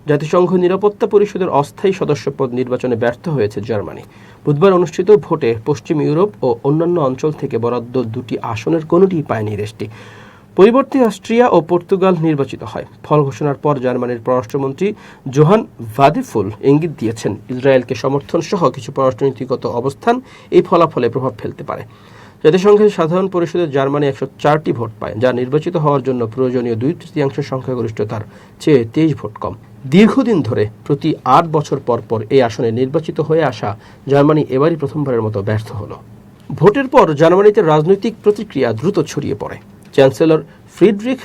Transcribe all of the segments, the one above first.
জাতিসংঘ নিরাপত্তা পরিষদের অস্থায়ী সদস্যপদ নির্বাচনে ব্যর্থ হয়েছে জার্মানি। বুধবার অনুষ্ঠিত ভোটে পশ্চিম ইউরোপ ও অন্যান্য অঞ্চল থেকে বরাদ্দ 2টি আসনের কোনোটিই পায়নি দেশটি। পরিবর্তে অস্ট্রিয়া ও পর্তুগাল নির্বাচিত হয়। ফল ঘোষণার পর জার্মানির পররাষ্ট্রমন্ত্রী জোহান ভাদেফুল ইঙ্গিত দিয়েছেন, ইসরায়েলকে সমর্থন সহ কিছু পররাষ্ট্রনীতিগত অবস্থান এই ফলাফলে প্রভাব ফেলতে পারে। জাতিসংঘের সাধারণ পরিষদে জার্মানি 104টি ভোট পায়, যা নির্বাচিত হওয়ার জন্য প্রয়োজনীয় 2/3 সংখ্যাগরিষ্ঠতার চেয়ে 23 ভোট কম। দীর্ঘদিন ধরে প্রতি 8 বছর পর পর এই আসনে নির্বাচিত হয়ে আসা জার্মানি এবারই প্রথমবারের মতো ব্যর্থ হল। ভোটের পর জার্মানিতে রাজনৈতিক প্রতিক্রিয়া দ্রুত ছড়িয়ে পড়ে। চ্যান্সেলর ফ্রিডরিখ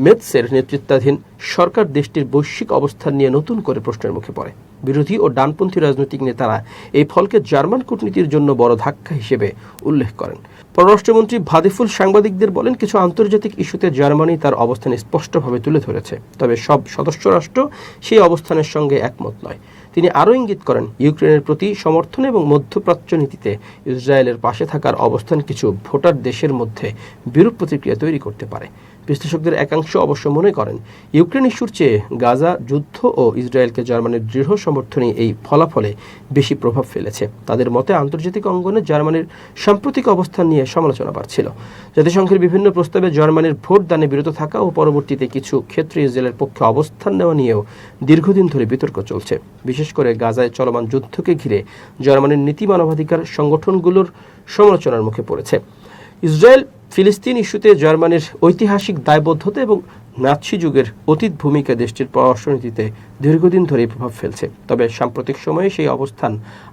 মেটসের নেতৃত্বাধীন সরকার দেশটির বৈশ্বিক অবস্থান নিয়ে নতুন করে প্রশ্নের মুখে পড়ে। বিরোধী ও ডানপন্থী রাজনৈতিক নেতারা এই ফলকে জার্মান কূটনীতির জন্য বড় ধাক্কা হিসেবে উল্লেখ করেন। পররাষ্ট্রমন্ত্রী ভাদেফুল সাংবাদিকদের বলেন, কিছু আন্তর্জাতিক ইস্যুতে জার্মানি তার অবস্থান স্পষ্টভাবে তুলে ধরেছে, তবে সব সদস্য রাষ্ট্র সেই অবস্থানের সঙ্গে একমত নয়। তিনি আরও ইঙ্গিত করেন, ইউক্রেনের প্রতি সমর্থন এবং মধ্যপ্রাচ্য নীতিতে ইসরায়েলের পাশে থাকার অবস্থান কিছু ভোটার দেশের মধ্যে বিরূপ প্রতিক্রিয়া তৈরি করতে পারে। বিশ্লেষকদের একাংশ অবশ্য মনে করেন, ইউক্রেন ইস্যুর চেয়ে গাজা যুদ্ধ ও ইসরায়েলকে জার্মানির দৃঢ় সমর্থনই এই ফলাফলে বেশি প্রভাব ফেলেছে। তাদের মতে আন্তর্জাতিক অঙ্গনে জার্মানির সাম্প্রতিক অবস্থান নিয়ে সমালোচনা বাড়ছিল। জাতিসংঘের বিভিন্ন প্রস্তাবে জার্মানির ভোট দানে বিরত থাকা ও পরবর্তীতে কিছু ক্ষেত্রে ইসরায়েলের পক্ষে অবস্থান নেওয়া নিয়েও দীর্ঘদিন ধরে বিতর্ক চলছে। বিশেষ করে গাজায় চলমান যুদ্ধকে ঘিরে জার্মানির নীতি মানবাধিকার সংগঠনগুলোর সমালোচনার মুখে পড়েছে। ইসরায়েল ফিলিস্তিন ইস্যুতে জার্মানির ঐতিহাসিক দায়বদ্ধতা এবং নাৎসি যুগের অতীত ভূমিকা দেশটির পররাষ্ট্রনীতিতে দীর্ঘদিন ধরেই প্রভাব ফেলছে। তবে সাম্প্রতিক সময়ে সেই অবস্থান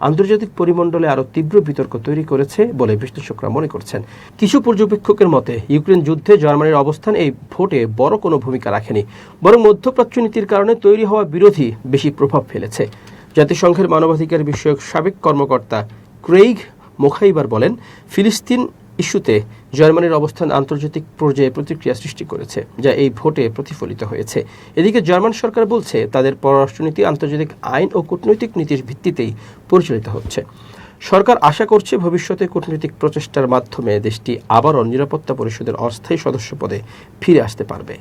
আন্তর্জাতিক পরিমণ্ডলে আরও তীব্র বিতর্ক তৈরি করেছে বলে বিশ্লেষকরা মনে করছেন। কিছু পর্যবেক্ষকের মতে ইউক্রেন যুদ্ধে জার্মানির অবস্থান এই ভোটে বড় কোনো ভূমিকা রাখেনি, বরং মধ্যপ্রাচ্য নীতির কারণে তৈরি হওয়া বিরোধী বেশি প্রভাব ফেলেছে। জাতিসংঘের মানবাধিকার বিষয়ক সাবেক কর্মকর্তা ক্রেইগ মোখাইবার বলেন, ফিলিস্তিন ইস্যুতে জার্মানির অবস্থান আন্তর্জাতিক পর্যায়ে প্রতিক্রিয়া সৃষ্টি করেছে, যা এই ভোটে প্রতিফলিত হয়েছে। এদিকে জার্মান সরকার বলছে, তাদের পররাষ্ট্রনীতি আন্তর্জাতিক আইন ও কূটনৈতিক নীতির ভিত্তিতেই পরিচালিত হচ্ছে। সরকার আশা করছে ভবিষ্যতে কূটনৈতিক প্রচেষ্টার মাধ্যমে দেশটি আবারও নিরাপত্তা পরিষদের অস্থায়ী সদস্য পদে ফিরে আসতে পারবে।